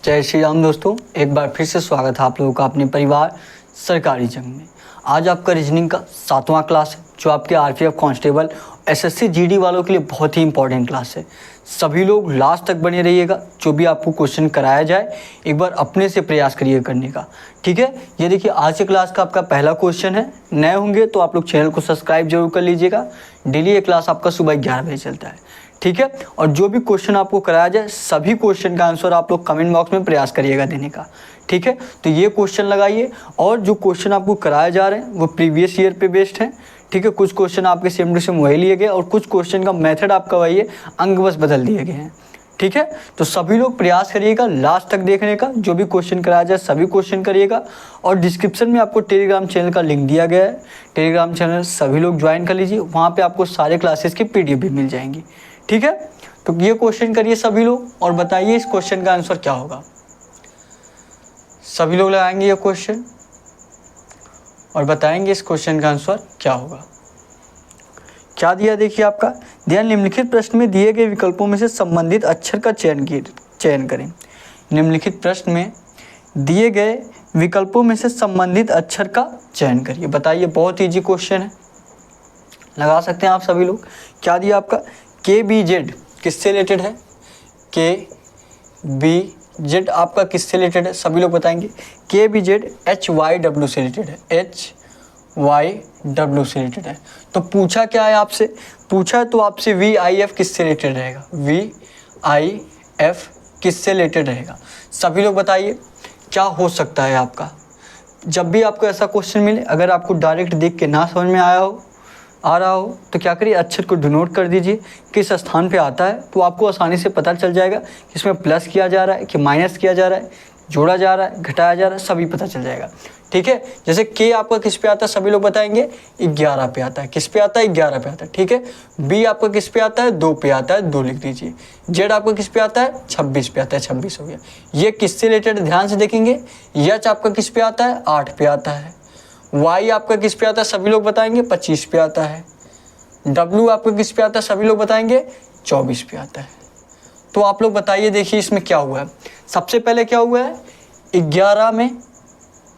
जय श्री राम दोस्तों, एक बार फिर से स्वागत है आप लोगों का अपने परिवार सरकारी जंग में। आज आपका रीजनिंग का 7वां क्लास है जो आपके आरपीएफ कांस्टेबल एसएससी जीडी वालों के लिए बहुत ही इंपॉर्टेंट क्लास है। सभी लोग लास्ट तक बने रहिएगा। जो भी आपको क्वेश्चन कराया जाए एक बार अपने से प्रयास करिए करने का, ठीक है। ये देखिए आज के क्लास का आपका पहला क्वेश्चन है। नए होंगे तो आप लोग चैनल को सब्सक्राइब जरूर कर लीजिएगा। डेली ये क्लास आपका सुबह 11 बजे चलता है, ठीक है। और जो भी क्वेश्चन आपको कराया जाए सभी क्वेश्चन का आंसर आप लोग कमेंट बॉक्स में प्रयास करिएगा देने का, ठीक है। तो ये क्वेश्चन लगाइए और जो क्वेश्चन आपको कराए जा रहे हैं वो प्रीवियस ईयर पे बेस्ड हैं, ठीक है। कुछ क्वेश्चन आपके सेम टू सेम वही लिए गए और कुछ क्वेश्चन का मेथड आपका वही है, अंक बस बदल दिए गए हैं, ठीक है। तो सभी लोग प्रयास करिएगा लास्ट तक देखने का। जो भी क्वेश्चन कराया जाए सभी क्वेश्चन करिएगा। और डिस्क्रिप्शन में आपको टेलीग्राम चैनल का लिंक दिया गया है। टेलीग्राम चैनल सभी लोग ज्वाइन कर लीजिए, वहाँ पे आपको सारे क्लासेस की पीडीएफ भी मिल जाएंगी, ठीक है। तो ये क्वेश्चन करिए सभी लोग और बताइए इस क्वेश्चन का आंसर क्या होगा। सभी लोग लगाएंगे ये क्वेश्चन और बताएंगे इस क्वेश्चन का आंसर क्या होगा। क्या दिया देखिए आपका, दिया निम्नलिखित प्रश्न में दिए गए विकल्पों में से संबंधित अक्षर का चयन करें। निम्नलिखित प्रश्न में दिए गए विकल्पों में से संबंधित अक्षर का चयन करिए। बताइए, बहुत इजी क्वेश्चन है, लगा सकते हैं आप सभी लोग। क्या दिया आपका, के बी जेड किससे रिलेटेड है? के बी जेड आपका किससे रिलेटेड है? सभी लोग बताएंगे। K B Z H Y W से रिलेटेड है, एच वाई डब्ल्यू से रिलेटेड है। तो पूछा क्या है आपसे, पूछा है तो आपसे वी आई एफ किससे रिलेटेड रहेगा? वी आई एफ किससे रिलेटेड रहेगा? सभी लोग बताइए क्या हो सकता है आपका। जब भी आपको ऐसा क्वेश्चन मिले, अगर आपको डायरेक्ट देख के ना समझ में आ रहा हो तो क्या करिए, अक्षर को डिनोट कर दीजिए किस स्थान पे आता है, तो आपको आसानी से पता चल जाएगा कि इसमें प्लस किया जा रहा है कि माइनस किया जा रहा है, जोड़ा जा रहा है, घटाया जा रहा है, सभी पता चल जाएगा, ठीक है। जैसे के आपका किस पे आता है, सभी लोग बताएंगे 11 पे आता है। किस पे आता है? 11 पे आता है, ठीक है। बी आपका किस पे आता है? 2 पे आता है, 2 लिख दीजिए। जेड आपका किस पे आता है? 26 पे आता है, 26 हो गया। ये किससे रिलेटेड, ध्यान से देखेंगे। एच आपका किस पे आता है? 8 पे आता है। वाई आपका किस पे आता है? सभी लोग बताएंगे 25 पे आता है। डब्ल्यू आपका किस पे आता है? सभी लोग बताएंगे 24 पे आता है। तो आप लोग बताइए, देखिए इसमें क्या हुआ है। सबसे पहले क्या हुआ है, 11 में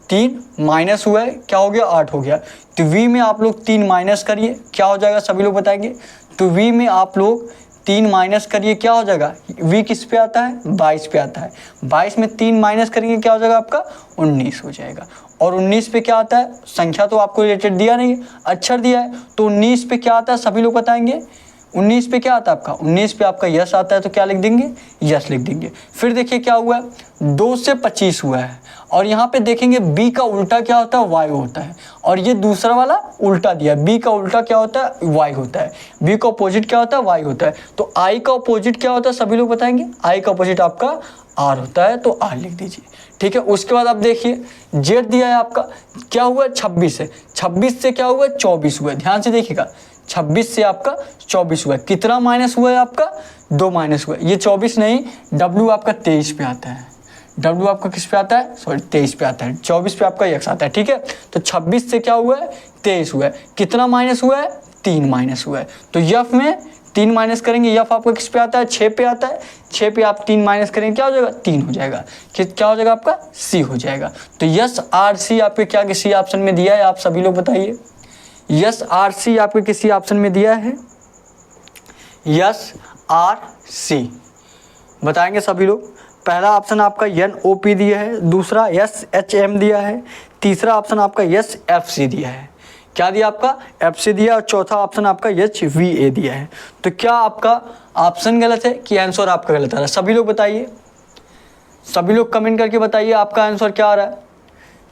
3 माइनस हुआ है, क्या हो गया? 8 हो गया। तो वी में आप लोग 3 माइनस करिए, क्या हो जाएगा? सभी लोग बताएंगे। तो वी में आप लोग 3 माइनस करिए, क्या हो जाएगा? वी किस पे आता है? 22 पे आता है। 22 में 3 माइनस करेंगे, क्या हो जाएगा आपका? 19 हो जाएगा। और 19 पे क्या आता है? संख्या तो आपको रिलेटेड दिया नहीं है, अक्षर दिया है। तो 19 पे क्या आता है? सभी लोग बताएंगे। 19 पे क्या आता है आपका? 19 पे आपका यस आता है, तो क्या लिख देंगे? यस लिख देंगे। फिर देखिए क्या हुआ है, 2 से 25 हुआ है। और यहाँ पे देखेंगे बी का उल्टा क्या होता है? वाई होता है। और ये दूसरा वाला उल्टा दिया, बी का उल्टा क्या होता है? वाई होता है। बी का अपोजिट क्या होता है? वाई होता है। तो आई का अपोजिट क्या होता है? सभी लोग बताएंगे। आई का अपोजिट आपका आर होता है, तो आर लिख दीजिए, ठीक है। उसके बाद आप देखिए जेड दिया है आपका, क्या हुआ है? 26 है। 26 से क्या हुआ है? 24 हुआ है। ध्यान से देखिएगा, 26 से आपका 24 हुआ है। कितना माइनस हुआ है आपका? 2 माइनस हुआ है। ये 24 नहीं, डब्ल्यू आपका 23 पे आता है। डब्ल्यू आपका किस पे आता है? सॉरी 23 पे आता है। 24 पे आपका एक्स आता है, ठीक है। तो 26 से क्या हुआ है? 23 हुआ है। कितना माइनस हुआ है? 3 माइनस हुआ है। तो यफ में 3 माइनस करेंगे, यफ आपका किस पे आता है? 6 पे आता है। 6 पे आप 3 माइनस करेंगे, क्या हो जाएगा? 3 हो जाएगा। क्या हो जाएगा आपका? सी हो जाएगा। तो यस आर सी आपके क्या किसी ऑप्शन में दिया है? आप सभी लोग बताइए। यस आर सी आपके किसी ऑप्शन में दिया है? यस आर सी बताएंगे सभी लोग। पहला ऑप्शन आपका एन ओ पी दिया है, दूसरा एस एच एम दिया है, तीसरा ऑप्शन आपका एस एफ सी दिया है। क्या दिया आपका? एफ सी दिया। और चौथा ऑप्शन आपका एच वी ए दिया है। तो क्या आपका ऑप्शन गलत है कि आंसर आपका गलत आ रहा है? सभी लोग बताइए, सभी लोग कमेंट करके बताइए आपका आंसर क्या आ रहा है।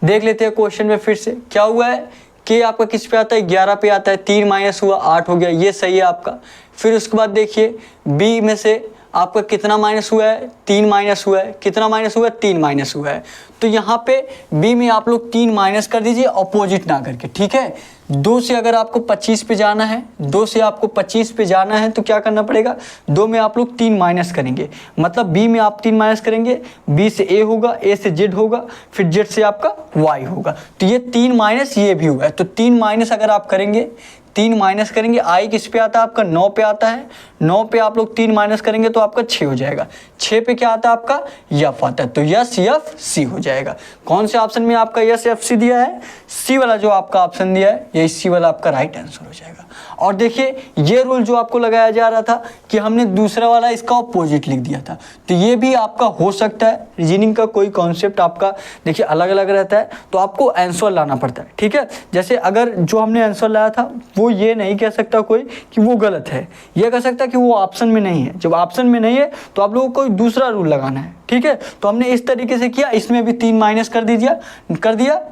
देख लेते हैं क्वेश्चन में फिर से क्या हुआ है। के आपका किस पे आता है? 11 पे आता है। 3 माइनस हुआ, 8 हो गया, ये सही है आपका। फिर उसके बाद देखिए बी में से आपका कितना माइनस हुआ है? 3 माइनस हुआ है। कितना माइनस हुआ है? 3 माइनस हुआ है। तो यहाँ पे बी में आप लोग 3 माइनस कर दीजिए, अपोजिट ना करके, ठीक है। 2 से अगर आपको 25 पे जाना है, 2 से आपको 25 पे जाना है तो क्या करना पड़ेगा? 2 में आप लोग 3 माइनस करेंगे, मतलब बी में आप 3 माइनस करेंगे, बी से ए होगा, ए से जेड होगा, फिर जेड से आपका वाई होगा। तो ये 3 माइनस ये भी हुआ है। तो 3 माइनस अगर आप करेंगे, 3 माइनस करेंगे, आई किस पे आता है आपका 9 पे आता है, 9 पे आप लोग 3 माइनस करेंगे तो आपका 6 हो जाएगा, 6 पे क्या आता है आपका यफ आता है, तो यस यफ सी हो जाएगा। कौन से ऑप्शन में आपका यस एफ सी दिया है, सी वाला जो आपका ऑप्शन दिया है, ये सी वाला आपका राइट आंसर हो जाएगा। और देखिए ये रूल जो आपको लगाया जा रहा था कि हमने दूसरा वाला इसका अपोजिट लिख दिया था, तो ये भी आपका हो सकता है। रीजनिंग का कोई कॉन्सेप्ट आपका देखिए अलग अलग रहता है, तो आपको आंसर लाना पड़ता है, ठीक है। जैसे अगर जो हमने आंसर लाया था वो ये नहीं कह सकता कोई कि वो गलत है, ये कह सकता कि वो ऑप्शन में नहीं है। जब ऑप्शन में नहीं है तो आप लोगों को कोई दूसरा रूल लगाना है, ठीक है। तो हमने इस तरीके से किया, इसमें भी 3 माइनस कर दिया,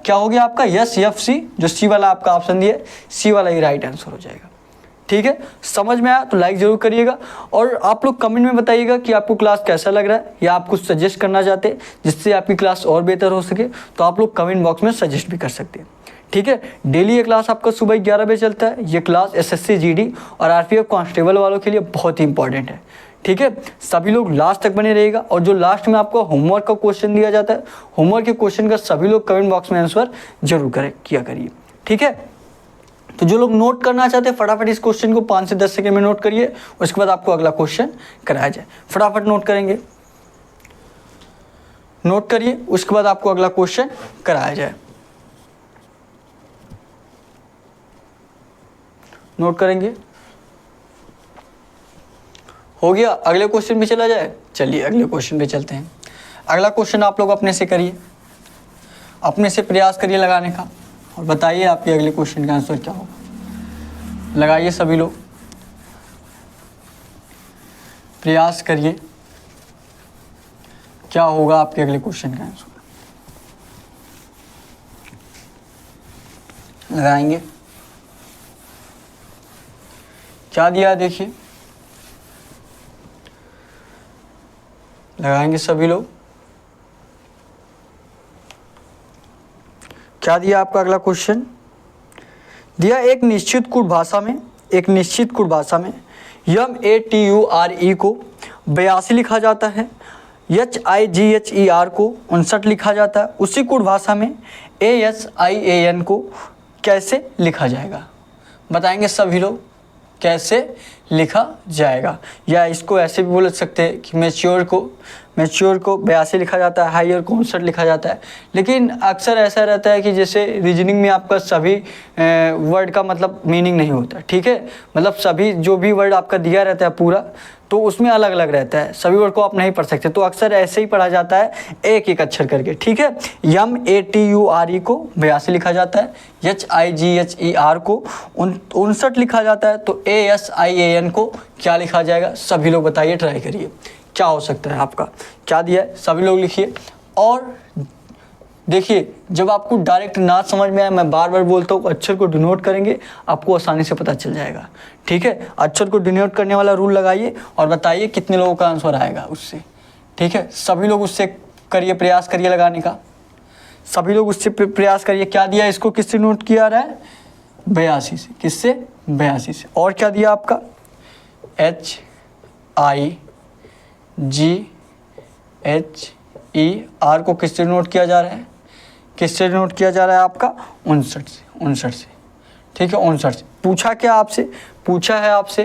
क्या हो गया आपका यस एफ सी, जो सी वाला आपका ऑप्शन दिया सी वाला ही राइट आंसर हो जाएगा, ठीक है। समझ में आया तो लाइक जरूर करिएगा, और आप लोग कमेंट में बताइएगा कि आपको क्लास कैसा लग रहा है, या आप कुछ सजेस्ट करना चाहते हैं जिससे आपकी क्लास और बेहतर हो सके, तो आप लोग कमेंट बॉक्स में सजेस्ट भी कर सकते हैं, ठीक है। डेली ये क्लास आपका सुबह 11 बजे चलता है। ये क्लास एसएससी जीडी और आरपीएफ कांस्टेबल वालों के लिए बहुत ही इंपॉर्टेंट है, ठीक है। सभी लोग लास्ट तक बने रहिएगा, और जो लास्ट में आपको होमवर्क का क्वेश्चन दिया जाता है, होमवर्क के क्वेश्चन का सभी लोग कमेंट बॉक्स में आंसर जरूर किया करिए, ठीक है। तो जो लोग नोट करना चाहते हैं फटाफट इस क्वेश्चन को 5 से 10 सेकंड में नोट करिए, उसके बाद आपको अगला क्वेश्चन कराया जाए। फटाफट नोट करेंगे, नोट करिए, उसके बाद आपको अगला क्वेश्चन कराया जाए। नोट करेंगे, हो गया। अगले क्वेश्चन पे चला जाए, चलिए अगले क्वेश्चन पे चलते हैं। अगला क्वेश्चन आप लोग अपने से करिए, अपने से प्रयास करिए लगाने का, और बताइए आपके अगले क्वेश्चन का आंसर क्या होगा। लगाइए सभी लोग, प्रयास करिए, क्या होगा आपके अगले क्वेश्चन का आंसर। लगाएंगे, क्या दिया देखिए, लगाएंगे सभी लोग। क्या दिया आपका अगला क्वेश्चन, दिया एक निश्चित कूट भाषा में, YATURE को 82 लिखा जाता है, HIGHER को 59 लिखा जाता है। उसी कूट भाषा में ASIAN को कैसे लिखा जाएगा, बताएंगे सभी लोग कैसे लिखा जाएगा। या इसको ऐसे भी बोल सकते हैं कि मैच्योर को 82 लिखा जाता है, हायर को 59 लिखा जाता है। लेकिन अक्सर ऐसा रहता है कि जैसे रीजनिंग में आपका सभी वर्ड का मतलब मीनिंग नहीं होता, ठीक है। मतलब सभी जो भी वर्ड आपका दिया रहता है पूरा, तो उसमें अलग अलग रहता है, सभी वर्ड को आप नहीं पढ़ सकते, तो अक्सर ऐसे ही पढ़ा जाता है एक एक अक्षर करके, ठीक है। YATURE को 82 लिखा जाता है, HIGHER को 59 लिखा जाता है, तो ASIAN को क्या लिखा जाएगा, सभी लोग बताइए, ट्राई करिए क्या हो सकता है आपका। क्या दिया है सभी लोग लिखिए, और देखिए जब आपको डायरेक्ट ना समझ में आए, मैं बार बार बोलता हूँ, अक्षर को डिनोट करेंगे, आपको आसानी से पता चल जाएगा, ठीक है। अक्षर को डिनोट करने वाला रूल लगाइए और बताइए कितने लोगों का आंसर आएगा उससे, ठीक है। सभी लोग उससे करिए, प्रयास करिए लगाने का, सभी लोग उससे प्रयास करिए। क्या दिया, इसको किससे नोट किया रहा है, 82 से, किससे 82 से। और क्या दिया आपका HIGHER को किससे नोट किया जा रहा है, किससे नोट किया जा रहा है आपका 59 से, ठीक है। 59 से पूछा क्या आपसे, पूछा है आपसे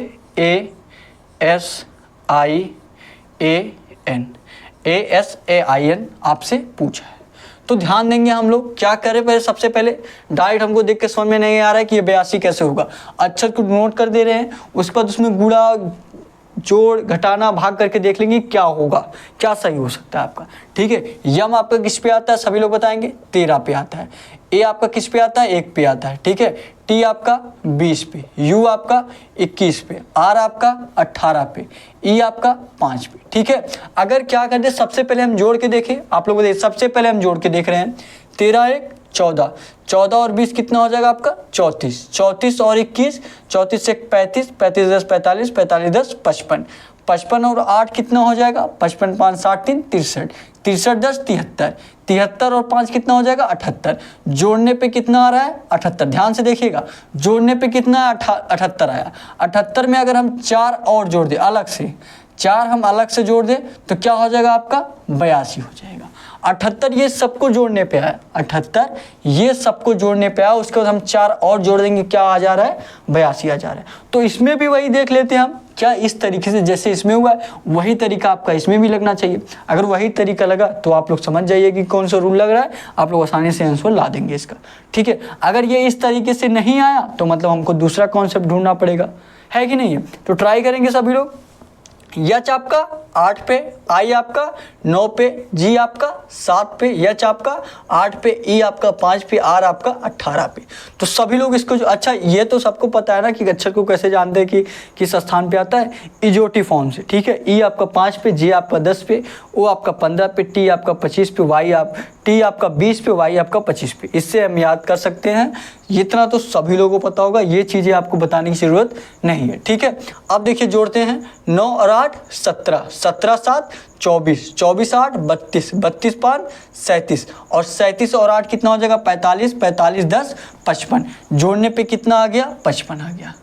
ASIAN आपसे पूछा है। तो ध्यान देंगे हम लोग क्या करें, पहले सबसे पहले डायरेक्ट हमको देख के समझ में नहीं आ रहा है कि ये 82 कैसे होगा, अक्षर को नोट कर दे रहे हैं, उसके बाद उसमें गुणा जोड़ घटाना भाग करके देख लेंगे क्या होगा, क्या सही हो सकता है आपका, ठीक है। यम आपका किस पे आता है, सभी लोग बताएंगे 13 पे आता है, ए आपका किस पे आता है, 1 पे आता है, ठीक है। टी आपका 20 पे, यू आपका 21 पे, आर आपका 18 पे, ई आपका 5 पे, ठीक है। अगर क्या करते हैं, सबसे पहले हम जोड़ के देखें, आप लोग देखिए, सबसे पहले हम जोड़ के देख रहे हैं, 13 1 14, 14 और 20 कितना हो जाएगा आपका 34, 34 और 21, 34 से 35, 35 10 45, 45 10 55, 55 और 8 कितना हो जाएगा 55 5 60 3 63, 63 10 73, 73 और 5 कितना हो जाएगा 78, जोड़ने पे कितना आ रहा है 78। ध्यान से देखिएगा, जोड़ने पे कितना 78 आया, 78 में अगर हम 4 और जोड़ दें, अलग से 4 हम अलग से जोड़ दें तो क्या हो जाएगा आपका 82 हो जाएगा। 78 ये सबको जोड़ने पे आया, 78 ये सबको जोड़ने पे आया, उसके बाद हम 4 और जोड़ देंगे, क्या आ जा रहा है 82 आ जा रहा है। तो इसमें भी वही देख लेते हैं हम, क्या इस तरीके से जैसे इसमें हुआ है वही तरीका आपका इसमें भी लगना चाहिए। अगर वही तरीका लगा तो आप लोग समझ जाइए कि कौन सा रूल लग रहा है, आप लोग आसानी से आंसर ला देंगे इसका। ठीक है, अगर ये इस तरीके से नहीं आया तो मतलब हमको दूसरा कॉन्सेप्ट ढूंढना पड़ेगा, है कि नहीं है। तो ट्राई करेंगे सभी लोग। एच आपका 8 पे, आई आपका 9 पे, जी आपका 7 पे, एच आपका 8 पे, ई आपका 5 पे, आर आपका 18 पे। तो सभी लोग इसको अच्छा ये तो सबको पता है ना कि अक्षर को कैसे जानते हैं कि किस स्थान पे आता है, इजोटी फॉर्म से। ठीक है, ई आपका 5 पे, जे आपका 10 पे, ओ आपका 15 पे, टी आपका 25 पे, वाई टी आपका 20 पे, वाई आपका 25 पे। इससे हम याद कर सकते हैं, इतना तो सभी लोगों को पता होगा, ये चीज़ें आपको बताने की ज़रूरत नहीं है। ठीक है, अब देखिए जोड़ते हैं 9 और 8 17, 17 7 24, 24 8 32, 32 5 37 और 37 और 8 कितना हो जाएगा 45, 45 10 55। जोड़ने पे कितना आ गया 55 आ गया।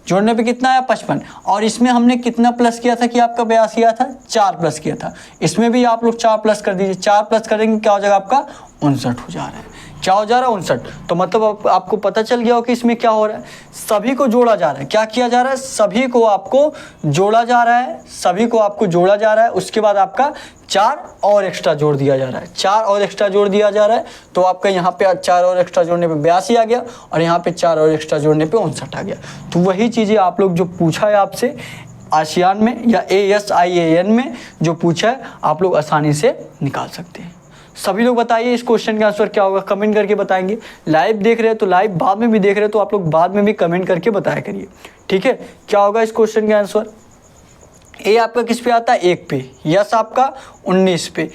जोड़ने पे कितना आया 55। और इसमें हमने कितना प्लस किया था कि आपका 82 आया था, 4 प्लस किया था। इसमें भी आप लोग 4 प्लस कर दीजिए, 4 प्लस करेंगे क्या हो जाएगा आपका 59 हो जा रहा है। क्या हो जा रहा है 59। तो मतलब आपको पता चल गया हो कि इसमें क्या हो रहा है, सभी को जोड़ा जा रहा है। क्या किया जा रहा है, सभी को आपको जोड़ा जा रहा है, सभी को आपको जोड़ा जा रहा है। उसके बाद आपका 4 और एक्स्ट्रा जोड़ दिया जा रहा है, 4 और एक्स्ट्रा जोड़ दिया जा रहा है। तो आपका यहाँ पे 4 और एक्स्ट्रा जोड़ने पे 82 आ गया और यहाँ पे 4 और एक्स्ट्रा जोड़ने पे 59 आ गया। तो वही चीज़ें आप लोग जो पूछा है आपसे आसियान में या ASIAN में जो पूछा है, आप लोग आसानी से निकाल सकते हैं। सभी लोग बताइए इस क्वेश्चन का आंसर क्या होगा, कमेंट करके बताएंगे। लाइव देख रहे हैं तो लाइव, बाद में भी देख रहे हैं तो आप लोग बाद में भी कमेंट करके बताया करिए। ठीक है, क्या होगा इस क्वेश्चन का आंसर। ए आपका किस पे आता है 1 पे, यस आपका 19 पे,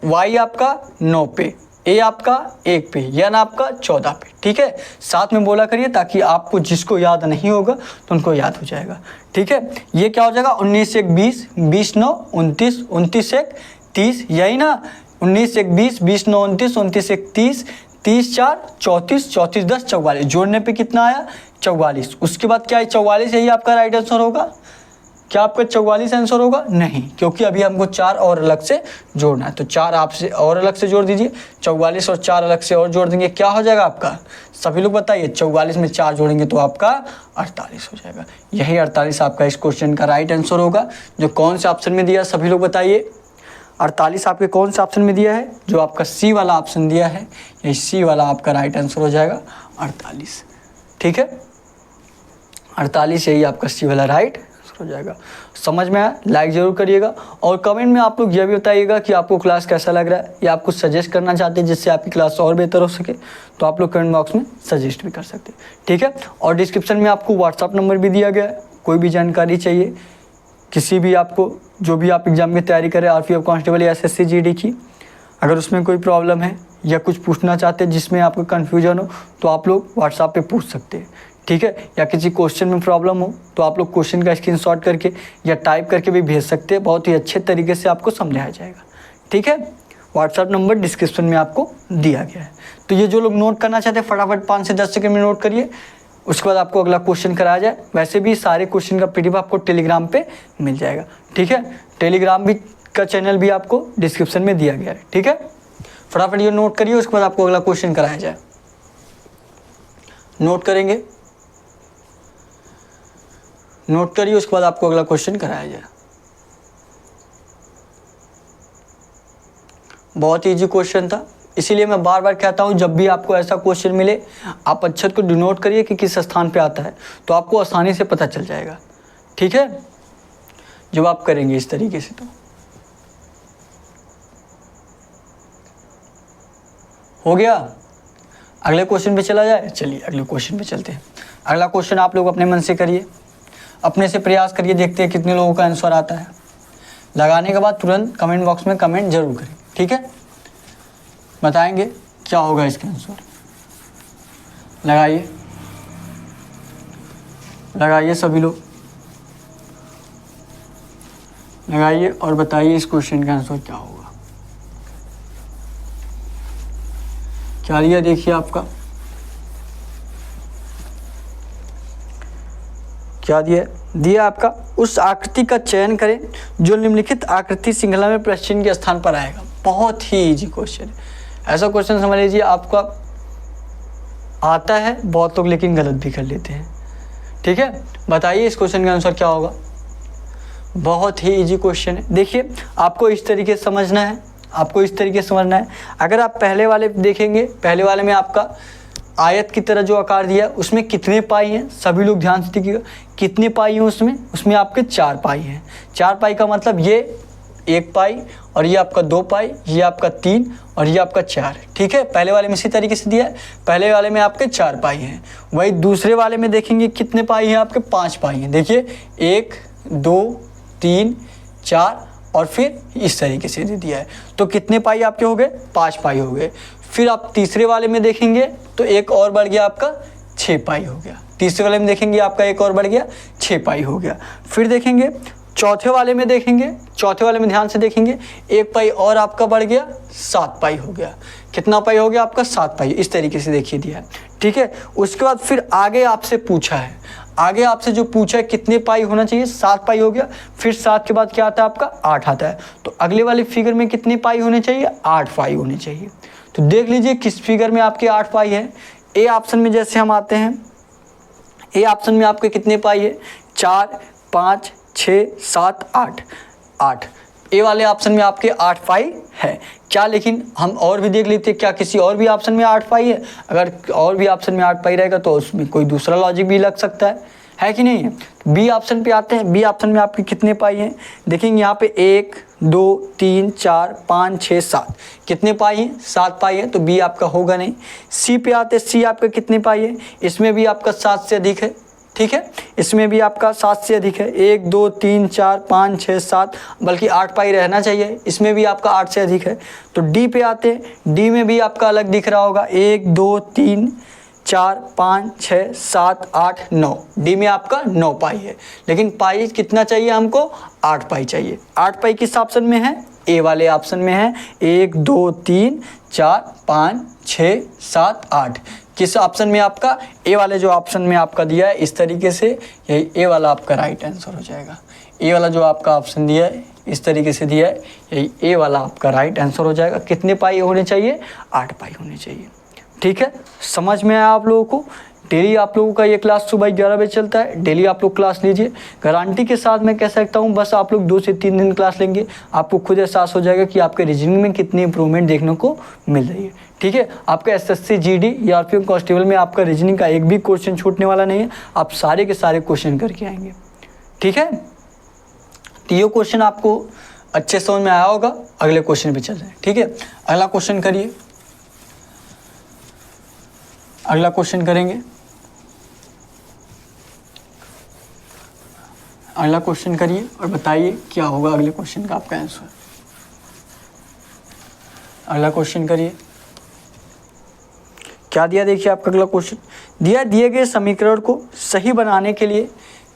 वाई आपका 9 पे, ए आपका 1 पे, यन आपका 14 पे। ठीक है, साथ में बोला करिए ताकि आपको जिसको याद नहीं होगा तो उनको याद हो जाएगा। ठीक है, ये क्या हो जाएगा 19 1 20, 20 9 29, 29 1 30, यही ना 19 1 20, 20 9 29, 29 1 30, 30 4 34, 34 10 44। जोड़ने पे कितना आया 44। उसके बाद क्या है 44, यही आपका राइट आंसर होगा। क्या आपका 44 आंसर होगा, नहीं, क्योंकि अभी हमको 4 और अलग से जोड़ना है। तो 4 आपसे और अलग से जोड़ दीजिए, 44 और 4 अलग से और जोड़ देंगे, क्या हो जाएगा आपका। सभी लोग बताइए 44 में 4 जोड़ेंगे तो आपका 48 हो जाएगा। यही 48 आपका इस क्वेश्चन का राइट आंसर होगा। जो कौन से ऑप्शन में दिया सभी लोग बताइए, 48 आपके कौन से ऑप्शन में दिया है, जो आपका सी वाला ऑप्शन दिया है, यही सी वाला आपका राइट आंसर हो जाएगा 48। ठीक है, 48 यही आपका सी वाला राइट हो जाएगा। समझ में आया, लाइक जरूर करिएगा और कमेंट में आप लोग यह भी बताइएगा कि आपको क्लास कैसा लग रहा है या आप कुछ सजेस्ट करना चाहते हैं जिससे आपकी क्लास और बेहतर हो सके, तो आप लोग कमेंट बॉक्स में सजेस्ट भी कर सकते हैं। ठीक है, और डिस्क्रिप्शन में आपको व्हाट्सअप नंबर भी दिया गया है, कोई भी जानकारी चाहिए किसी भी आपको, जो भी आप एग्जाम की तैयारी करें RPF कांस्टेबल या SSC GD की, अगर उसमें कोई प्रॉब्लम है या कुछ पूछना चाहते हैं जिसमें आपको कन्फ्यूजन हो तो आप लोग व्हाट्सएप पे पूछ सकते हैं। ठीक है, या किसी क्वेश्चन में प्रॉब्लम हो तो आप लोग क्वेश्चन का स्क्रीनशॉट करके या टाइप करके भी भेज सकते हैं, बहुत ही अच्छे तरीके से आपको समझाया जाएगा। ठीक है, व्हाट्सएप नंबर डिस्क्रिप्शन में आपको दिया गया है। तो ये जो लोग नोट करना चाहते हैं फटाफट 5 से 10 सेकंड में नोट करिए, उसके बाद आपको अगला क्वेश्चन कराया जाए। वैसे भी सारे क्वेश्चन का PDF आपको टेलीग्राम पे मिल जाएगा। ठीक है, टेलीग्राम भी का चैनल भी आपको डिस्क्रिप्शन में दिया गया है। ठीक है, फटाफट ये नोट करिए, उसके बाद आपको अगला क्वेश्चन कराया जाए। नोट करेंगे, नोट करिए, उसके बाद आपको अगला क्वेश्चन कराया जाए। बहुत ईजी क्वेश्चन था, इसीलिए मैं बार बार कहता हूँ जब भी आपको ऐसा क्वेश्चन मिले आप अक्षर को डिनोट करिए कि किस स्थान पे आता है, तो आपको आसानी से पता चल जाएगा। ठीक है, जब आप करेंगे इस तरीके से। तो हो गया, अगले क्वेश्चन पे चला जाए। चलिए अगले क्वेश्चन पे चलते हैं। अगला क्वेश्चन आप लोग अपने मन से करिए, अपने से प्रयास करिए, देखते हैं कितने लोगों का आंसर आता है। लगाने के बाद तुरंत कमेंट बॉक्स में कमेंट जरूर करें। ठीक है, बताएंगे क्या होगा इसका आंसर। लगाइए, लगाइए सभी लोग, लगाइए और बताइए इस क्वेश्चन का आंसर क्या होगा। क्या लिया देखिए आपका, क्या दिया दिया आपका उस आकृति का चयन करें जो निम्नलिखित आकृति श्रृंखला में प्रश्न चिन्ह के स्थान पर आएगा। बहुत ही इजी क्वेश्चन है। ऐसा क्वेश्चन समझ लीजिए आपका आता है बहुत लोग, लेकिन गलत भी कर लेते हैं। ठीक है, बताइए इस क्वेश्चन का आंसर क्या होगा। बहुत ही इजी क्वेश्चन है। देखिए आपको इस तरीके से समझना है, आपको इस तरीके से समझना है। अगर आप पहले वाले देखेंगे, पहले वाले में आपका आयत की तरह जो आकार दिया उसमें कितने पाई हैं, सभी लोग ध्यान से देखिएगा। कितने पाई हैं उसमें आपके 4 पाई हैं। 4 पाई का मतलब ये 1 पाई और ये आपका 2 पाई, ये आपका 3 और ये आपका 4। ठीक है, पहले वाले में इसी तरीके से दिया है। पहले वाले में आपके 4 पाई हैं। वही दूसरे वाले में देखेंगे कितने पाई हैं, आपके 5 पाई हैं। देखिए 1 2 3 4 और फिर इस तरीके से दे दिया है। तो कितने पाई आपके हो गए, 5 पाई हो गए। फिर आप तीसरे वाले में देखेंगे तो एक और बढ़ गया, आपका 6 पाई हो गया। तीसरे वाले में देखेंगे आपका एक और बढ़ गया, 6 पाई हो गया। फिर देखेंगे चौथे वाले में देखेंगे, चौथे वाले में ध्यान से देखेंगे 1 पाई और आपका बढ़ गया, 7 पाई हो गया। कितना पाई हो गया आपका, 7 पाई। इस तरीके से देखिए दिया है। ठीक है, उसके बाद फिर आगे आपसे पूछा है, आगे आपसे जो पूछा है कितने पाई होना चाहिए, 7 पाई हो गया। फिर 7 के बाद क्या आता है आपका, 8 आता है। तो अगले वाले फिगर में कितने पाई होने चाहिए, 8 पाई होने चाहिए। तो देख लीजिए किस फिगर में आपके 8 पाई है। ए ऑप्शन में जैसे हम आते हैं, ए ऑप्शन में आपके कितने पाई है, 4 5 6 7 8 8। ए वाले ऑप्शन में आपके 8 पाई है क्या। लेकिन हम और भी देख लेते हैं, क्या किसी और भी ऑप्शन में 8 पाई है। अगर और भी ऑप्शन में 8 पाई रहेगा तो उसमें कोई दूसरा लॉजिक भी लग सकता है कि नहीं है। बी ऑप्शन पे आते हैं। बी ऑप्शन में आपके कितने पाई हैं, देखेंगे यहाँ पे 1 2 3 4 5 6 7। कितने पाई हैं, 7 पाई है। तो बी आपका होगा नहीं। सी पे आते हैं। सी आपका कितने पाई है, इसमें भी आपका 7 से अधिक है। ठीक है, इसमें भी आपका 7 से अधिक है। 1 2 3 4 5 6 7, बल्कि 8 पाई रहना चाहिए। इसमें भी आपका 8 से अधिक है। तो डी पे आते हैं। डी में भी आपका अलग दिख रहा होगा, 1 2 3 4 5 6 7 8 9। डी में आपका 9 पाई है। लेकिन पाई कितना चाहिए हमको, 8 पाई चाहिए। 8 पाई किस ऑप्शन में है, ए वाले ऑप्शन में है। 1 2 3 4 5 6 7 8। किस ऑप्शन में आपका, ए वाले जो ऑप्शन में आपका दिया है इस तरीके से, यही ए वाला आपका राइट आंसर हो जाएगा। ए वाला जो आपका ऑप्शन दिया है इस तरीके से दिया है, यही ए वाला आपका राइट आंसर हो जाएगा। कितने पाई होने चाहिए, 8 पाई होने चाहिए। ठीक है, समझ में आया आप लोगों को। डेली आप लोगों का ये क्लास सुबह 11 बजे चलता है। डेली आप लोग क्लास लीजिए। गारंटी के साथ मैं कह सकता हूँ, बस आप लोग 2 से 3 दिन क्लास लेंगे, आपको खुद एहसास हो जाएगा कि आपके रीजनिंग में कितनी इंप्रूवमेंट देखने को मिल रही है। ठीक है, आपका एसएससी जीडी या आरपीएफ कांस्टेबल में आपका रीजनिंग का एक भी क्वेश्चन छूटने वाला नहीं है। आप सारे के सारे क्वेश्चन करके आएंगे। ठीक है, तो ये क्वेश्चन आपको अच्छे समझ में आया होगा। अगले क्वेश्चन पे चल रहे हैं। ठीक है, अगला क्वेश्चन करिए। अगला क्वेश्चन करेंगे। अगला क्वेश्चन करिए और बताइए क्या होगा अगले क्वेश्चन का आपका आंसर। अगला क्वेश्चन करिए। क्या दिया, देखिए आपका अगला क्वेश्चन दिया, दिए गए समीकरण को सही बनाने के लिए,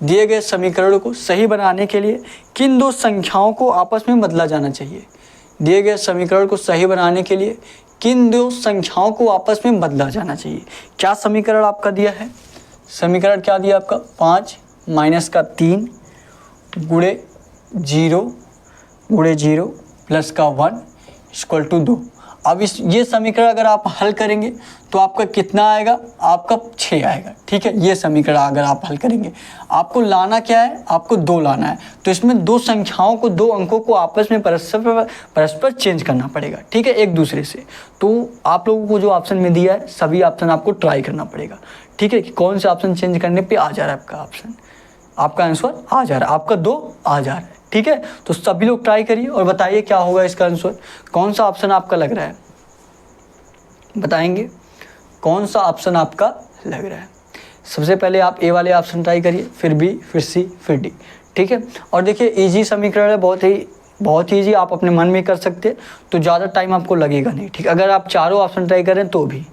दिए गए समीकरण को सही बनाने के लिए किन 2 संख्याओं को आपस में बदला जाना चाहिए। दिए गए समीकरण को सही बनाने के लिए किन 2 संख्याओं को आपस में बदला जाना चाहिए। क्या समीकरण आपका दिया है, समीकरण क्या दिया आपका, 5 माइनस का 3 गुणे 0 प्लस का 1 इक्वल टू 2। अब ये समीकरण अगर आप हल करेंगे तो आपका कितना आएगा, आपका 6 आएगा। ठीक है, ये समीकरण अगर आप हल करेंगे, आपको लाना क्या है, आपको 2 लाना है। तो इसमें 2 संख्याओं को, 2 अंकों को आपस में परस्पर चेंज करना पड़ेगा। ठीक है, एक दूसरे से। तो आप लोगों को जो ऑप्शन में दिया है सभी ऑप्शन आपको ट्राई करना पड़ेगा। ठीक है, कि कौन से ऑप्शन चेंज करने पे आ जा रहा है आपका ऑप्शन, आपका आंसर आ जा रहा है, आपका 2 आ जा रहा है। ठीक है, तो सभी लोग ट्राई करिए और बताइए क्या होगा इसका आंसर। कौन सा ऑप्शन आपका लग रहा है, बताएंगे कौन सा ऑप्शन आपका लग रहा है। सबसे पहले आप ए वाले ऑप्शन ट्राई करिए, फिर बी, फिर सी, फिर डी। ठीक है, और देखिए इजी समीकरण है, बहुत ईजी, आप अपने मन में कर सकते हैं, तो ज़्यादा टाइम आपको लगेगा नहीं। ठीक, अगर आप चारों ऑप्शन ट्राई करें तो भी।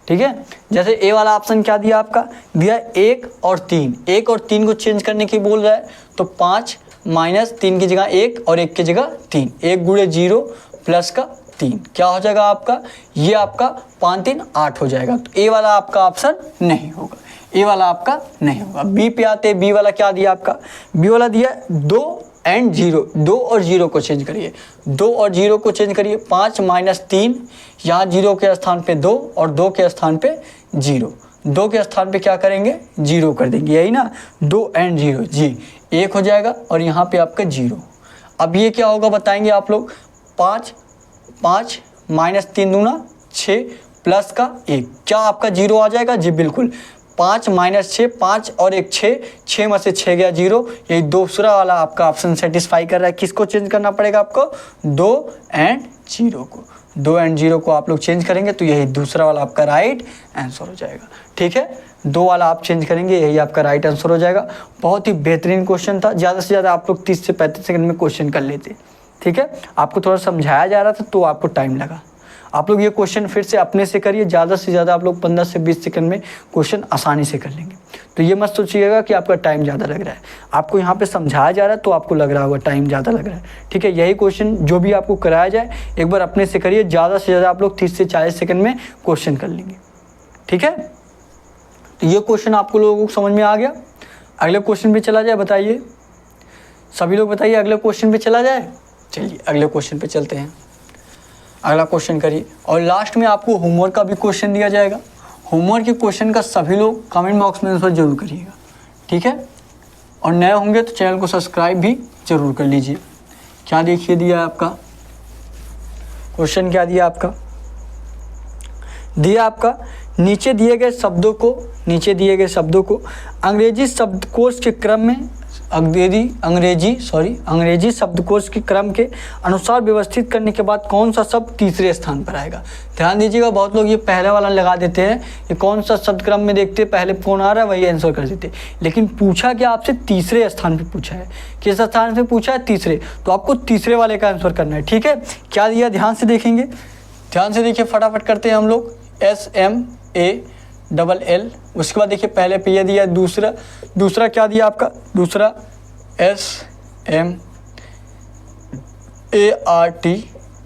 ठीक है, जैसे ए वाला ऑप्शन क्या दिया आपका, दिया 1 और 3। 1 और 3 को चेंज करने की बोल रहा है, तो 5 माइनस 3 की जगह 1 और 1 की जगह 3, 1 गुणे 0 प्लस का 3 क्या हो जाएगा आपका, ये आपका 5 3 8 हो जाएगा। तो ए वाला आपका ऑप्शन नहीं होगा। ए वाला आपका नहीं होगा। बी पे आते, बी वाला क्या दिया आपका, बी वाला दिया 2 एंड 0, 2 और 0 को चेंज करिए, 2 और 0 को चेंज करिए, 5 माइनस 3, यहाँ 0 के स्थान पे 2 और 2 के स्थान पे 0, 2 के स्थान पे क्या करेंगे 0 कर देंगे, यही ना, 2 एंड 0 जी 1 हो जाएगा और यहाँ पे आपका 0। अब ये क्या होगा बताएंगे आप लोग, 5 माइनस 3 दूना 6 प्लस का 1, क्या आपका 0 आ जाएगा जी बिल्कुल। 5 माइनस 6, 5 और 1 6, 6 में से 6 गया 0, यही दूसरा वाला आपका ऑप्शन सेटिस्फाई कर रहा है। किसको चेंज करना पड़ेगा आपको, 2 एंड 0 को, 2 एंड 0 को आप लोग चेंज करेंगे तो यही दूसरा वाला आपका राइट आंसर हो जाएगा। ठीक है, 2 वाला आप चेंज करेंगे, यही आपका राइट आंसर हो जाएगा। बहुत ही बेहतरीन क्वेश्चन था, ज़्यादा से ज़्यादा आप लोग 30 से 35 सेकंड में क्वेश्चन कर लेते। ठीक है, आपको थोड़ा समझाया जा रहा था तो आपको टाइम लगा। आप लोग ये क्वेश्चन फिर से अपने से करिए, ज़्यादा से ज़्यादा आप लोग 15 से 20 सेकंड में क्वेश्चन आसानी से कर लेंगे। तो ये मत सोचिएगा कि आपका टाइम ज़्यादा लग रहा है, आपको यहाँ पे समझाया जा रहा है तो आपको लग रहा होगा टाइम ज़्यादा लग रहा है। ठीक है, यही क्वेश्चन जो भी आपको कराया जाए एक बार अपने से करिए, ज़्यादा से ज़्यादा आप लोग 30 से 40 सेकंड में क्वेश्चन कर लेंगे। ठीक है, तो ये क्वेश्चन आपको लोगों को समझ में आ गया। अगले क्वेश्चन पे चला जाए, बताइए सभी लोग, बताइए अगले क्वेश्चन पे चला जाए। चलिए अगले क्वेश्चन पे चलते हैं, अगला क्वेश्चन करिए। और लास्ट में आपको होमवर्क का भी क्वेश्चन दिया जाएगा। होमवर्क के क्वेश्चन का सभी लोग कमेंट बॉक्स में आंसर जरूर करिएगा। ठीक है, और नए होंगे तो चैनल को सब्सक्राइब भी जरूर कर लीजिए। क्या देखिए दिया है आपका क्वेश्चन, क्या दिया आपका, दिया आपका नीचे दिए गए शब्दों को अंग्रेजी शब्दकोश के क्रम में अंग्रेजी शब्दकोश के क्रम के अनुसार व्यवस्थित करने के बाद कौन सा शब्द तीसरे स्थान पर आएगा। ध्यान दीजिएगा, बहुत लोग ये पहले वाला लगा देते हैं, ये कौन सा शब्द क्रम में देखते पहले कौन आ रहा है वही आंसर कर देते, लेकिन पूछा क्या आपसे तीसरे स्थान पर पूछा है। किस स्थान पर पूछा है, तीसरे, तो आपको तीसरे वाले का आंसर करना है। ठीक है, क्या दिया ध्यान से देखेंगे, ध्यान से देखिए, फटाफट करते हैं हम लोग। SMALL, उसके बाद देखिए पहले पे ये दिया, दूसरा क्या दिया आपका, दूसरा SMART,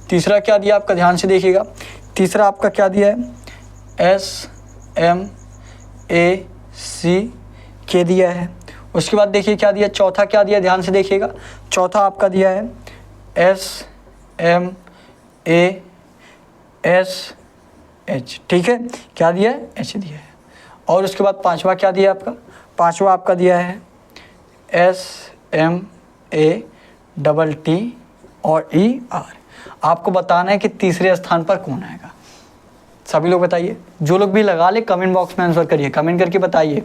तीसरा क्या दिया आपका, ध्यान से देखिएगा, तीसरा आपका क्या दिया है, SMAC के दिया है। उसके बाद देखिए क्या दिया, चौथा क्या दिया, ध्यान से देखिएगा, चौथा आपका दिया है SMASH। ठीक है, क्या दिया है, H दिया है। और उसके बाद पांचवा क्या दिया आपका, पांचवा आपका दिया है SMATT और ER। आपको बताना है कि तीसरे स्थान पर कौन आएगा। सभी लोग बताइए, जो लोग भी लगा ले कमेंट बॉक्स में आंसर करिए, कमेंट करके बताइए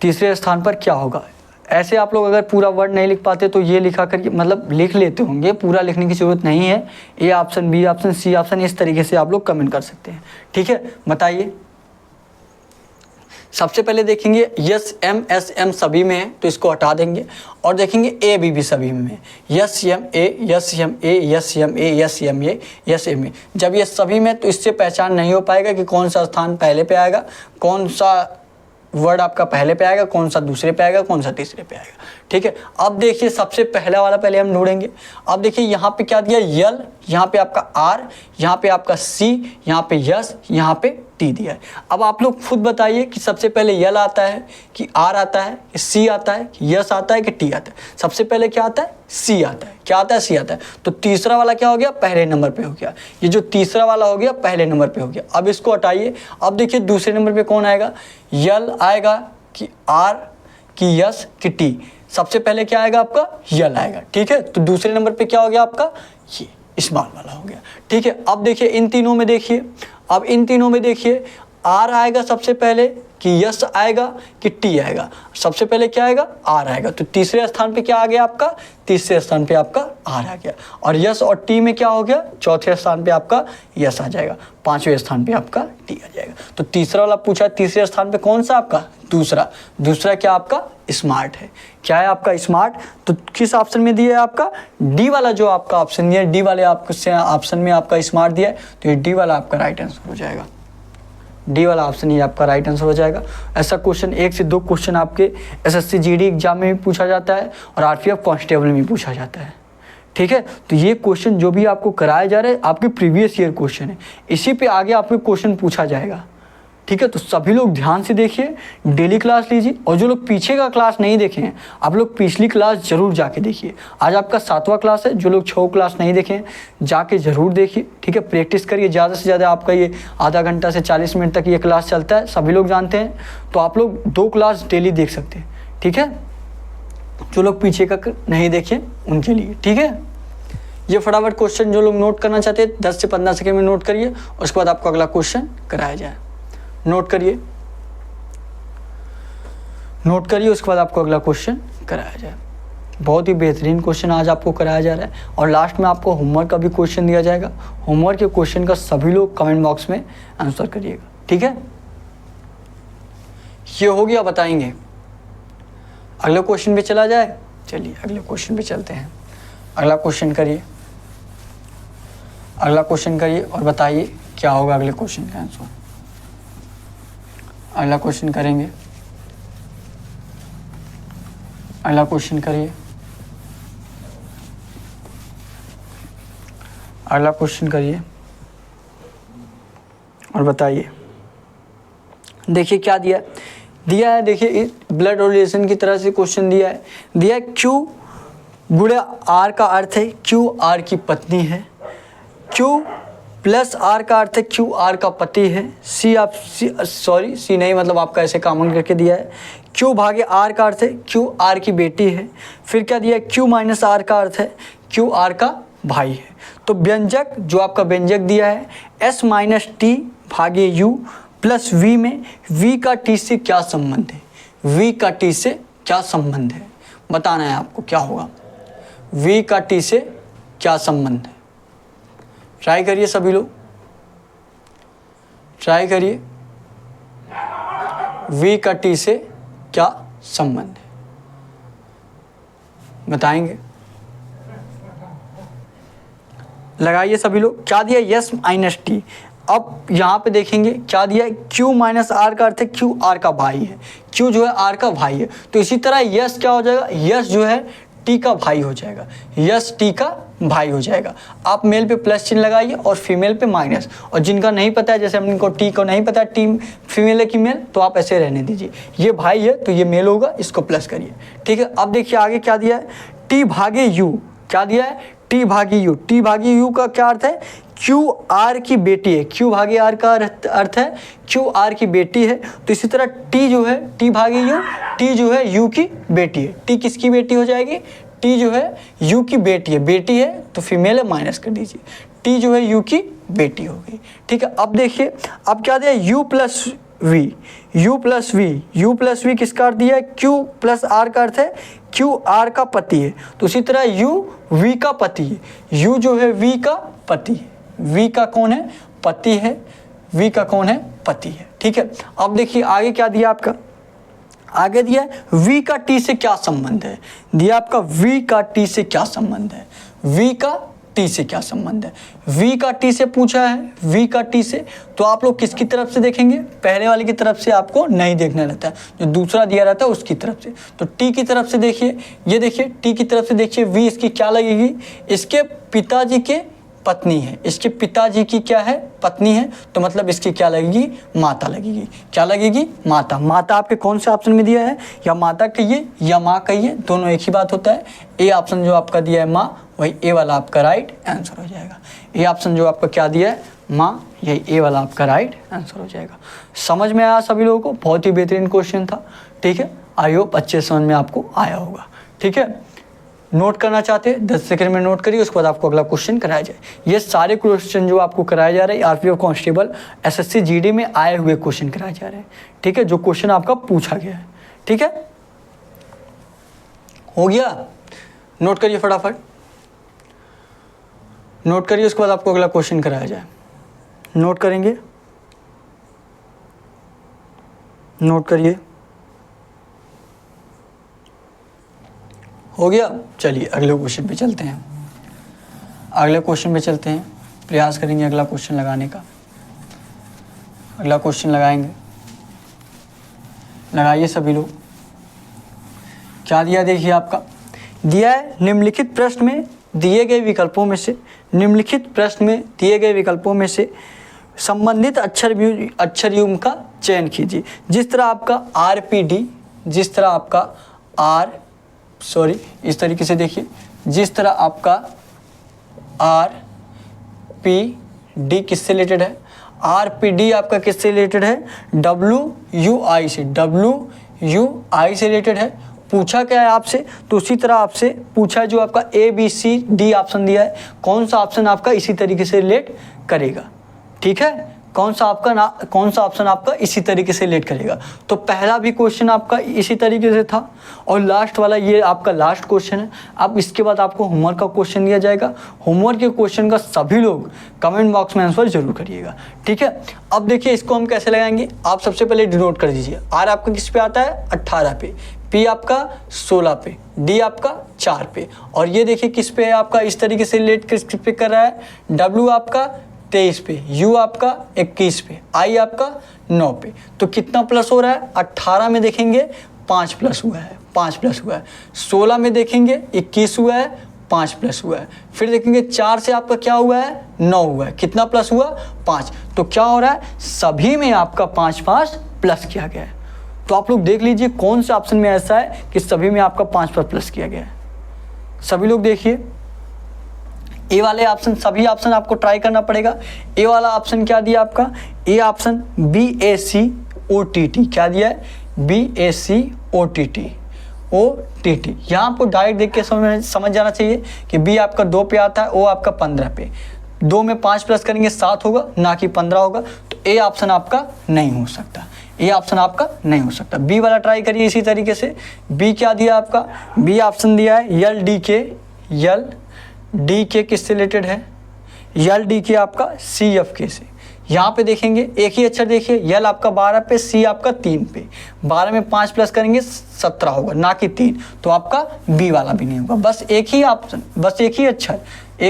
तीसरे स्थान पर क्या होगा। ऐसे आप लोग अगर पूरा वर्ड नहीं लिख पाते तो ये लिखा करके, मतलब लिख लेते होंगे, पूरा लिखने की ज़रूरत नहीं है। A option, B option, C option, इस तरीके से आप लोग कमेंट कर सकते हैं। ठीक है, बताइए। सबसे पहले देखेंगे यस एम एस एम सभी में है तो इसको हटा देंगे, और देखेंगे ए बी भी सभी में है, yes M A, yes M A, yes M A, yes M A, yes M A. जब ये सभी में तो इससे पहचान नहीं हो पाएगा कि कौन सा स्थान पहले पे आएगा, कौन सा वर्ड आपका पहले पे आएगा, कौन सा दूसरे पे आएगा, कौन सा तीसरे पे आएगा। ठीक है, अब देखिए सबसे पहला वाला पहले हम ढूंढेंगे। अब देखिए यहाँ पे क्या दिया, यल, यहाँ पे आपका आर, यहाँ पे आपका सी, यहाँ पे यस, यहाँ पे टी दिया है। अब आप लोग खुद बताइए कि सबसे पहले यल आता है कि आर आता है कि सी आता है कि यस आता है कि टी आता है। सबसे पहले क्या आता है, सी आता है। क्या आता है, सी आता है। तो तीसरा वाला क्या हो गया, पहले नंबर पे हो गया। ये जो तीसरा वाला हो गया पहले नंबर पे हो गया। अब इसको हटाइए। अब देखिए दूसरे नंबर पे कौन आएगा, यल आएगा कि आर कि यस कि टी। सबसे पहले क्या आएगा आपका, यल आएगा। ठीक है, तो दूसरे नंबर पे क्या हो गया आपका, ये स्मॉल वाला हो गया। ठीक है, अब देखिए इन तीनों में देखिए, अब इन तीनों में देखिए आर आएगा सबसे पहले कि यस आएगा कि टी आएगा। सबसे पहले क्या आएगा, आर आएगा। तो तीसरे स्थान पे क्या आ गया आपका, तीसरे स्थान पे आपका आर आ गया। और यस और टी में क्या हो गया, चौथे स्थान पे आपका यस आ जाएगा, पांचवें स्थान पे आपका टी आ जाएगा। तो तीसरा वाला पूछा तीसरे स्थान पे कौन सा आपका, दूसरा। दूसरा क्या आपका, स्मार्ट है। क्या है आपका, स्मार्ट। तो किस ऑप्शन में दिया है आपका, डी वाला जो आपका ऑप्शन दिया है, डी वाले ऑप्शन में आपका स्मार्ट दिया है, तो ये डी वाला आपका राइट आंसर हो जाएगा। डी वाला ऑप्शन ही आपका राइट आंसर हो जाएगा। ऐसा क्वेश्चन 1 से 2 क्वेश्चन आपके एसएससी जीडी एग्जाम में भी पूछा जाता है और आरपीएफ कांस्टेबल में भी पूछा जाता है। ठीक है, तो ये क्वेश्चन जो भी आपको कराया जा रहा है आपके प्रीवियस ईयर क्वेश्चन है, इसी पे आगे आपके क्वेश्चन पूछा जाएगा। ठीक है। तो सभी लोग ध्यान से देखिए, डेली क्लास लीजिए, और जो लोग पीछे का क्लास नहीं देखे हैं आप लोग पिछली क्लास जरूर जाके देखिए। आज आपका 7वां क्लास है, जो लोग 6 क्लास नहीं देखे हैं जाके ज़रूर देखिए, ठीक है। प्रैक्टिस करिए ज़्यादा से ज़्यादा, आपका ये आधा घंटा से 40 मिनट तक ये क्लास चलता है, सभी लोग जानते हैं। तो आप लोग 2 क्लास डेली देख सकते हैं, ठीक है। जो लोग पीछे का नहीं देखे उनके लिए, ठीक है। ये फटाफट क्वेश्चन जो लोग नोट करना चाहते हैं 10 से 15 सेकंड में नोट करिए, उसके बाद आपको अगला क्वेश्चन कराया जाए। नोट करिए, नोट करिए, उसके बाद आपको अगला क्वेश्चन कराया जाए। बहुत ही बेहतरीन क्वेश्चन आज आपको कराया जा रहा है, और लास्ट में आपको होमवर्क का भी क्वेश्चन दिया जाएगा। होमवर्क के क्वेश्चन का सभी लोग कमेंट बॉक्स में आंसर करिएगा, ठीक है। ये हो गया, बताएंगे। अगले क्वेश्चन पे चला जाए, चलिए अगले क्वेश्चन पे चलते हैं। अगला क्वेश्चन करिए, अगला क्वेश्चन करिए और बताइए क्या होगा अगले क्वेश्चन का आंसर। अगला क्वेश्चन करेंगे, अगला क्वेश्चन करिए, अगला क्वेश्चन करिए और बताइए। देखिए क्या दिया है, देखिए ब्लड रिलेशन की तरह से क्वेश्चन दिया है क्यू गुणा आर का अर्थ है क्यू आर की पत्नी है, क्यू प्लस आर का अर्थ है क्यू आर का पति है, सी नहीं, मतलब आपका ऐसे कॉमन करके दिया है। क्यू भागे आर का अर्थ है क्यू आर की बेटी है। फिर क्या दिया है, क्यू माइनस आर का अर्थ है क्यू आर का भाई है। तो व्यंजक जो आपका व्यंजक दिया है एस माइनस टी भागे यू प्लस वी में वी का टी से क्या संबंध है, वी का टी से क्या संबंध है बताना है आपको, क्या होगा वी का टी से क्या संबंध है। ट्राई करिए सभी लोग, ट्राई करिए, वी का टी से क्या संबंध है बताएंगे। लगाइए सभी लोग। क्या दिया, यस माइनस टी। अब यहाँ पे देखेंगे क्या दिया है, क्यू माइनस आर का अर्थ है क्यू आर का भाई है, क्यू जो है आर का भाई है। तो इसी तरह यस क्या हो जाएगा, यस जो है टी का भाई हो जाएगा, यस टी का भाई हो जाएगा। आप मेल पे प्लस चिन्ह लगाइए और फीमेल पे माइनस, और जिनका नहीं पता है, जैसे हमको टी को नहीं पता टी फीमेल है कि मेल, तो आप ऐसे रहने दीजिए। ये भाई है तो ये मेल होगा, इसको प्लस करिए, ठीक है। अब देखिए आगे क्या दिया है, टी भागे यू। क्या दिया है, टी भागी यू। टी भागी यू का क्या अर्थ है, क्यू आर की बेटी है। क्यू भागे आर का अर्थ है क्यू आर की बेटी है। तो इसी तरह टी जो है, टी भागे यू, टी जो है यू की बेटी है। टी किसकी बेटी हो जाएगी, टी जो है यू की बेटी है, बेटी है तो फीमेल है, माइनस कर दीजिए। टी जो है यू की बेटी हो गई, ठीक है। अब देखिए अब क्या दिया, U plus V, U plus V, U plus V किसका अर्थ दिया है, क्यू प्लस आर का अर्थ है क्यू आर का पति है। तो उसी तरह यू वी का पति है, यू जो है वी का पति है, वी का कौन है, पति है, वी का कौन है, पति है, ठीक है। अब देखिए आगे क्या दिया आपका, आगे दिया है वी का टी से क्या संबंध है, दिया आपका वी का टी से क्या संबंध है, वी का टी से क्या संबंध है। वी का टी से पूछा है, वी का टी से, तो आप लोग किसकी तरफ से देखेंगे, पहले वाले की तरफ से आपको नहीं देखना रहता है, जो दूसरा दिया रहता है उसकी तरफ से। तो टी की तरफ से देखिए, ये देखिए टी की तरफ से देखिए, वी इसकी क्या लगेगी, इसके पिताजी के पत्नी है, इसके पिताजी की क्या है, पत्नी है, तो मतलब इसकी क्या लगेगी, माता लगेगी। क्या लगेगी, माता। माता आपके कौन से ऑप्शन में दिया है, या माता कहिए या माँ कहिए, दोनों एक ही बात होता है। ए ऑप्शन जो आपका दिया है माँ, वही ए वाला आपका राइट आंसर हो जाएगा। ए ऑप्शन जो आपका क्या दिया है माँ, यही ए वाला आपका राइट आंसर हो जाएगा। समझ में आया सभी लोगों को, बहुत ही बेहतरीन क्वेश्चन था, ठीक है। आई होप अच्छे समझ में आपको आया होगा, ठीक है। नोट करना चाहते हैं 10 सेकंड में नोट करिए, उसके बाद आपको अगला क्वेश्चन कराया जाए। ये सारे क्वेश्चन जो आपको कराए जा रहे हैं आरपीएफ कांस्टेबल एसएससी जीडी में आए हुए क्वेश्चन कराए जा रहे हैं, ठीक है, जो क्वेश्चन आपका पूछा गया है, ठीक है। हो गया, नोट करिए फटाफट, नोट करिए, उसके बाद आपको अगला क्वेश्चन कराया जाए। नोट करेंगे, नोट करिए, हो गया। चलिए अगले क्वेश्चन पे चलते हैं, अगले क्वेश्चन पे चलते हैं, प्रयास करेंगे अगला क्वेश्चन लगाने का। अगला क्वेश्चन लगाएंगे, लगाइए सभी लोग। क्या दिया, देखिए आपका दिया है निम्नलिखित प्रश्न में दिए गए विकल्पों में से, निम्नलिखित प्रश्न में दिए गए विकल्पों में से संबंधित अक्षर युग्म का चयन कीजिए। जिस तरह आपका RPD, जिस तरह आपका इस तरीके से देखिए, जिस तरह आपका RPD किससे रिलेटेड है, RPD आपका किससे रिलेटेड है, WUI से, WUI से रिलेटेड है। पूछा क्या है आपसे, तो उसी तरह आपसे पूछा है जो आपका ABCD ऑप्शन दिया है, कौन सा ऑप्शन आपका इसी तरीके से रिलेट करेगा। ठीक है, कौन सा ऑप्शन आपका इसी तरीके से रिलेट करेगा। तो पहला भी क्वेश्चन आपका इसी तरीके से था और लास्ट वाला ये आपका लास्ट क्वेश्चन है। अब इसके बाद आपको होमवर्क का क्वेश्चन दिया जाएगा। होमवर्क के क्वेश्चन का सभी लोग कमेंट बॉक्स में आंसर जरूर करिएगा। ठीक है, अब देखिए इसको हम कैसे लगाएंगे। आप सबसे पहले डिनोट कर दीजिए। R आपका किस पे आता है, 18 पे, P आपका 16 पे, D आपका 4 पे, और ये देखिए किस पे है आपका इस तरीके से रिलेट किस पे कर रहा है, W आपका 23 पे, U आपका 21 पे, I आपका 9 पे। तो कितना प्लस हो रहा है, 18 में देखेंगे 5 प्लस हुआ है, 5 प्लस हुआ है। 16 में देखेंगे 21 हुआ है, 5 प्लस हुआ है। फिर देखेंगे 4 से आपका क्या हुआ है, 9 हुआ है। कितना प्लस हुआ, 5। तो क्या हो रहा है, सभी में आपका 5 प्लस किया गया है। तो आप लोग देख लीजिए कौन से ऑप्शन में ऐसा है कि सभी में आपका 5 प्लस किया गया है। सभी लोग देखिए, ए वाले ऑप्शन, सभी ऑप्शन आपको ट्राई करना पड़ेगा। ए वाला ऑप्शन क्या दिया आपका, ए ऑप्शन BACOTT क्या दिया है, BACOTT। यहाँ आपको डायरेक्ट देख के समझ जाना चाहिए कि बी आपका 2 पे आता है, ओ आपका 15 पे। 2 में 5 प्लस करेंगे 7 होगा, ना कि 15 होगा। तो ए ऑप्शन आपका नहीं हो सकता, ए ऑप्शन आपका नहीं हो सकता। बी वाला ट्राई करिए इसी तरीके से। बी क्या दिया आपका, बी ऑप्शन दिया है LDK किससे रिलेटेड है, LDK आपका CFK से। यहाँ पे देखेंगे एक ही अक्षर देखिए, यल आपका 12 पे, सी आपका 3 पे। 12 में 5 प्लस करेंगे 17 होगा, ना कि 3। तो आपका बी वाला भी नहीं होगा। बस एक ही ऑप्शन, बस एक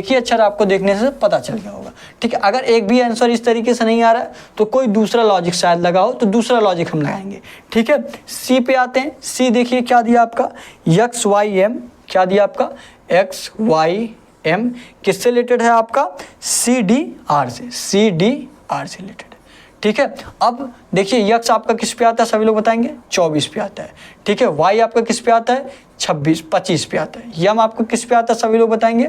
ही अक्षर आपको देखने से पता चल गया होगा। ठीक है, अगर एक भी आंसर इस तरीके से नहीं आ रहा है तो कोई दूसरा लॉजिक शायद लगाओ, तो दूसरा लॉजिक हम लगाएंगे। ठीक है, सी पे आते हैं। सी देखिए क्या दिया आपका, XYM क्या दिया आपका, XYM किससे रिलेटेड है आपका, CDR से, CDR से रिलेटेड है। ठीक है, अब देखिए यक्स आपका किस पे आता है, सभी लोग बताएंगे 24 पे आता है। ठीक है, वाई आपका किस पे आता है, 25 पे आता है। यम आपका किस पे आता है, सभी लोग बताएंगे,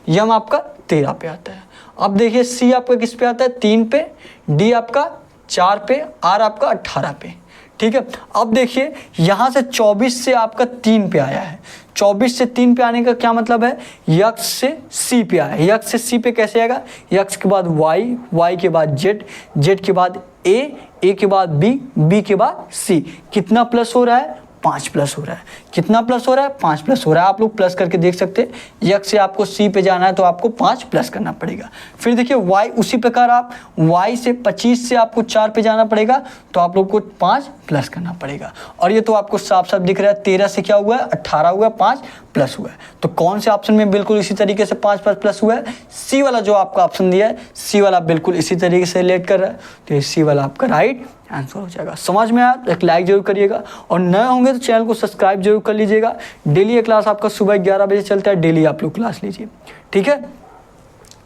यम आपका 13 पे आता है। अब देखिए सी आपका किस पे आता है, 3 पे, डी आपका 4 पे, आर आपका 18 पे। ठीक है, अब देखिए यहाँ से 24 से आपका 3 पे आया है। 24 से 3 पे आने का क्या मतलब है, यक्स से सी पे आया है। यक्स से सी पे कैसे आएगा, यक्स के बाद वाई, वाई के बाद जेड, जेड के बाद ए, ए के बाद बी, बी के बाद सी। कितना प्लस हो रहा है, 5 प्लस हो रहा है। कितना प्लस हो रहा है, 5 प्लस हो रहा है। आप लोग प्लस करके देख सकते हैं। यक्स से आपको सी पे जाना है तो आपको 5 प्लस करना पड़ेगा। फिर देखिए वाई, उसी प्रकार आप वाई से 25 से आपको 4 पे जाना पड़ेगा, तो आप लोग को 5 प्लस करना पड़ेगा। और ये तो आपको साफ साफ दिख रहा है, 13 से क्या हुआ है, 18 हुआ है, 5 प्लस हुआ है। तो कौन से ऑप्शन में बिल्कुल इसी तरीके से 5 प्लस हुआ है, सी वाला जो आपका ऑप्शन दिया है, सी वाला बिल्कुल इसी तरीके से रिलेट कर रहा है। तो ये सी वाला आपका राइट आंसर हो जाएगा। समझ में आया, एक लाइक जरूर करिएगा, और नए होंगे तो चैनल को सब्सक्राइब जरूर कर लीजिएगा। डेली ये क्लास आपका सुबह 11 बजे चलता है, डेली आप लोग क्लास लीजिए। ठीक है,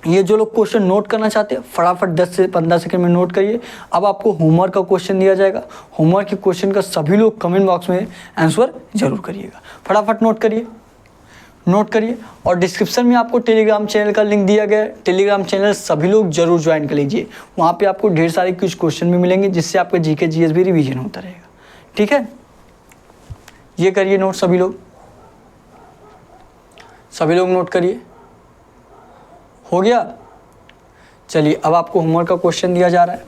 ये जो लोग क्वेश्चन नोट करना चाहते हैं फटाफट 10 से 15 सेकंड में नोट करिए। अब आपको होमवर्क का क्वेश्चन दिया जाएगा। होमवर्क के क्वेश्चन का सभी लोग कमेंट बॉक्स में आंसर जरूर करिएगा। फटाफट नोट करिए, नोट करिए। और डिस्क्रिप्शन में आपको टेलीग्राम चैनल का लिंक दिया गया है। टेलीग्राम चैनल सभी लोग जरूर ज्वाइन कर लीजिए। वहाँ पे आपको ढेर सारे कुछ क्वेश्चन भी मिलेंगे, जिससे आपका जीके जीएस भी रिवीजन होता रहेगा। ठीक है, ये करिए नोट सभी लोग, सभी लोग नोट करिए। हो गया, चलिए अब आपको होमवर्क का क्वेश्चन दिया जा रहा है।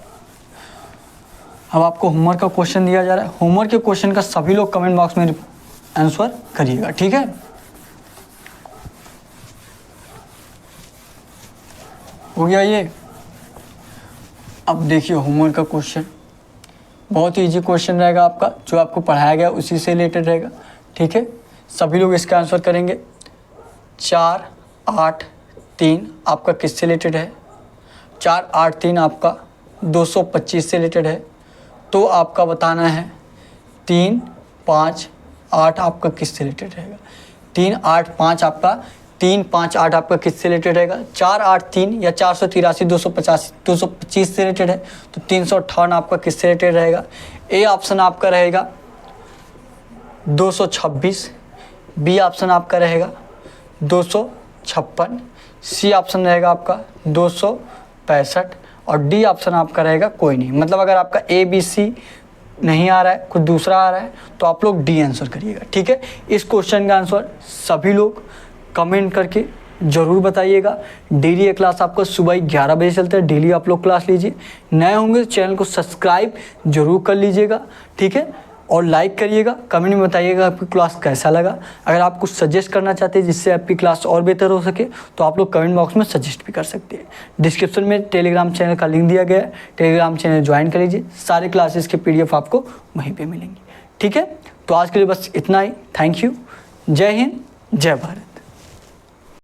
अब आपको होमवर्क का क्वेश्चन दिया जा रहा है। होमवर्क के क्वेश्चन का सभी लोग कमेंट बॉक्स में आंसर करिएगा। ठीक है, हो गया ये। अब देखिए होमवर्क का क्वेश्चन बहुत ही इजी क्वेश्चन रहेगा आपका, जो आपको पढ़ाया गया उसी से रिलेटेड रहेगा। ठीक है, सभी लोग इसका आंसर करेंगे। 4, 8, 3 आपका किससे रिलेटेड है, 4, 8, 3 आपका 225 से रिलेटेड है। तो आपका बताना है 3, 5, 8 आपका किससे रिलेटेड रहेगा। 3, 8, 5 आपका 3, 5, 8 आपका किससे रिलेटेड रहेगा? 4, 8, 3 या 483, 225 से रिलेटेड है, तो 358 आपका किससे रिलेटेड रहेगा? ए ऑप्शन आपका रहेगा 226, बी ऑप्शन आपका रहेगा 256, सी ऑप्शन रहेगा आपका 265 और डी ऑप्शन आपका रहेगा कोई नहीं। मतलब अगर आपका ए बी सी नहीं आ रहा है, कुछ दूसरा आ रहा है, तो आप लोग डी आंसर करिएगा, ठीक है। इस क्वेश्चन का आंसर सभी लोग कमेंट करके ज़रूर बताइएगा। डेली ये क्लास आपको सुबह 11 बजे चलता है, डेली आप लोग क्लास लीजिए। नए होंगे तो चैनल को सब्सक्राइब जरूर कर लीजिएगा, ठीक है, और लाइक करिएगा। कमेंट में बताइएगा आपकी क्लास कैसा लगा। अगर आप कुछ सजेस्ट करना चाहते हैं जिससे आपकी क्लास और बेहतर हो सके, तो आप लोग कमेंट बॉक्स में सजेस्ट भी कर सकते हैं। डिस्क्रिप्शन में टेलीग्राम चैनल का लिंक दिया गया है, टेलीग्राम चैनल ज्वाइन कर लीजिए। सारे क्लासेस के PDF आपको वहीं पर मिलेंगे, ठीक है। तो आज के लिए बस इतना ही। Thank you. जय हिंद, जय भारत।